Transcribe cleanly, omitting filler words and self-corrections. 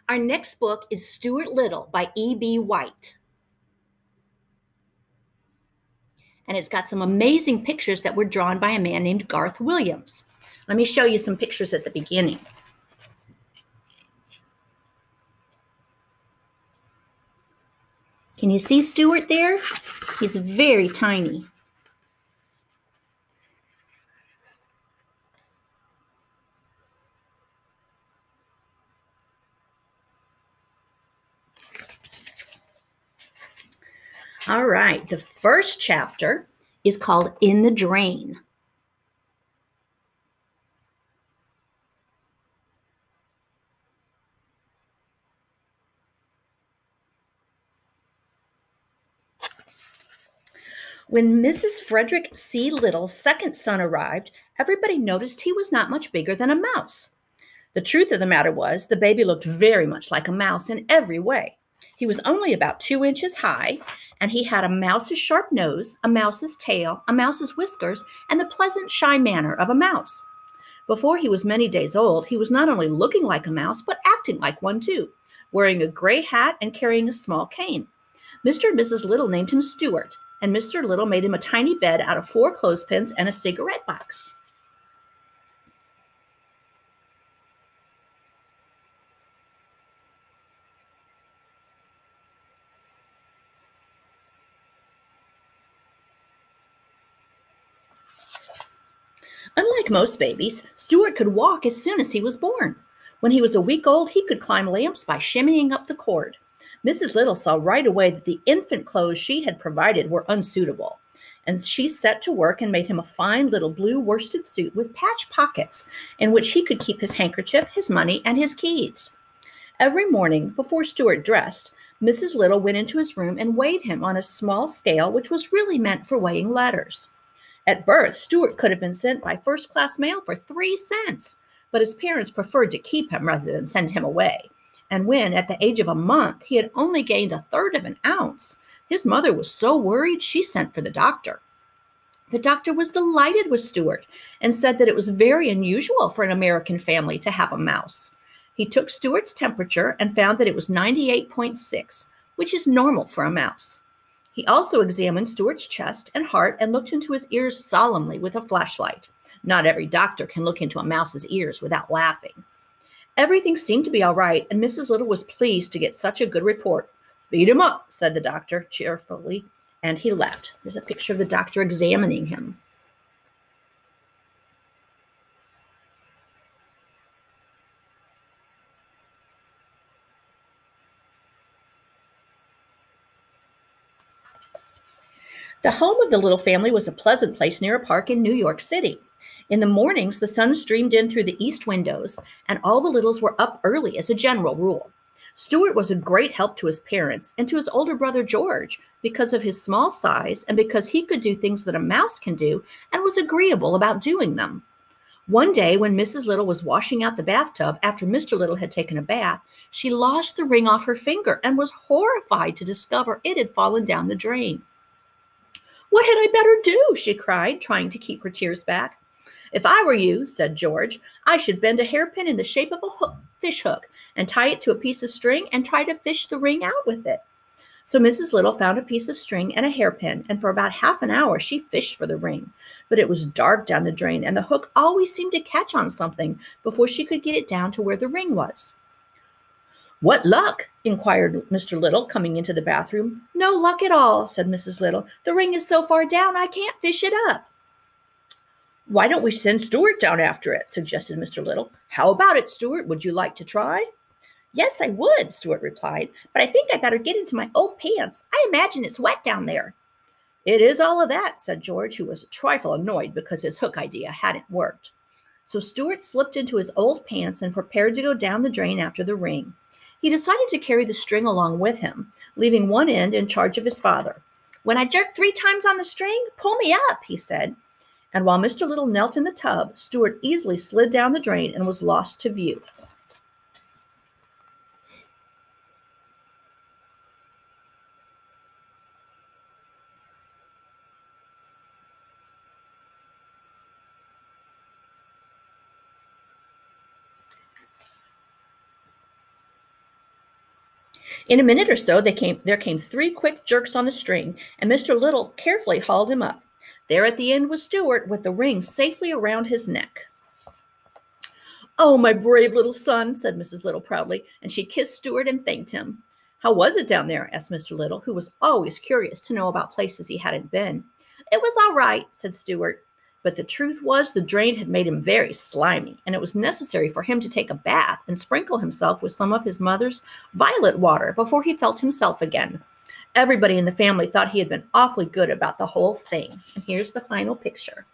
Our next book is Stuart Little by E.B. White. And it's got some amazing pictures that were drawn by a man named Garth Williams. Let me show you some pictures at the beginning. Can you see Stuart there? He's very tiny. All right, the first chapter is called In the Drain. When Mrs. Frederick C. Little's second son arrived, everybody noticed he was not much bigger than a mouse. The truth of the matter was, the baby looked very much like a mouse in every way. He was only about 2 inches high, and he had a mouse's sharp nose, a mouse's tail, a mouse's whiskers, and the pleasant, shy manner of a mouse. Before he was many days old, he was not only looking like a mouse, but acting like one too, wearing a gray hat and carrying a small cane. Mr. and Mrs. Little named him Stuart, and Mr. Little made him a tiny bed out of 4 clothespins and a cigarette box. Unlike most babies, Stuart could walk as soon as he was born. When he was a week old, he could climb lamps by shimmying up the cord. Mrs. Little saw right away that the infant clothes she had provided were unsuitable, and she set to work and made him a fine little blue worsted suit with patch pockets in which he could keep his handkerchief, his money, and his keys. Every morning, before Stuart dressed, Mrs. Little went into his room and weighed him on a small scale which was really meant for weighing letters. At birth, Stuart could have been sent by first-class mail for 3 cents, but his parents preferred to keep him rather than send him away. And when, at the age of a month, he had only gained 1/3 of an ounce, his mother was so worried she sent for the doctor. The doctor was delighted with Stuart and said that it was very unusual for an American family to have a mouse. He took Stuart's temperature and found that it was 98.6, which is normal for a mouse. He also examined Stuart's chest and heart and looked into his ears solemnly with a flashlight. Not every doctor can look into a mouse's ears without laughing. Everything seemed to be all right, and Mrs. Little was pleased to get such a good report. "Feed him up," said the doctor cheerfully, and he left. There's a picture of the doctor examining him. The home of the Little family was a pleasant place near a park in New York City. In the mornings, the sun streamed in through the east windows, and all the Littles were up early as a general rule. Stuart was a great help to his parents and to his older brother George because of his small size and because he could do things that a mouse can do and was agreeable about doing them. One day, when Mrs. Little was washing out the bathtub after Mr. Little had taken a bath, she lost the ring off her finger and was horrified to discover it had fallen down the drain. "What had I better do?" she cried, trying to keep her tears back. "If I were you," said George, "I should bend a hairpin in the shape of a fish hook and tie it to a piece of string and try to fish the ring out with it." So Mrs. Little found a piece of string and a hairpin, and for about half an hour she fished for the ring. But it was dark down the drain, and the hook always seemed to catch on something before she could get it down to where the ring was. "What luck?" inquired Mr. Little, coming into the bathroom. "No luck at all," said Mrs. Little. "The ring is so far down I can't fish it up." "Why don't we send Stuart down after it?" suggested Mr. Little. "How about it, Stuart? Would you like to try?" "Yes, I would," Stuart replied, "but I think I'd better get into my old pants. I imagine it's wet down there." "It is all of that," said George, who was a trifle annoyed because his hook idea hadn't worked. So Stuart slipped into his old pants and prepared to go down the drain after the ring. He decided to carry the string along with him, leaving one end in charge of his father. "When I jerk 3 times on the string, pull me up," he said. And while Mr. Little knelt in the tub, Stuart easily slid down the drain and was lost to view. In a minute or so, there came 3 quick jerks on the string, and Mr. Little carefully hauled him up. There at the end was Stuart with the ring safely around his neck. "Oh, my brave little son," said Mrs. Little proudly, and she kissed Stuart and thanked him. "How was it down there?" asked Mr. Little, who was always curious to know about places he hadn't been. "It was all right," said Stuart. But the truth was the drain had made him very slimy, and it was necessary for him to take a bath and sprinkle himself with some of his mother's violet water before he felt himself again. Everybody in the family thought he had been awfully good about the whole thing. And here's the final picture.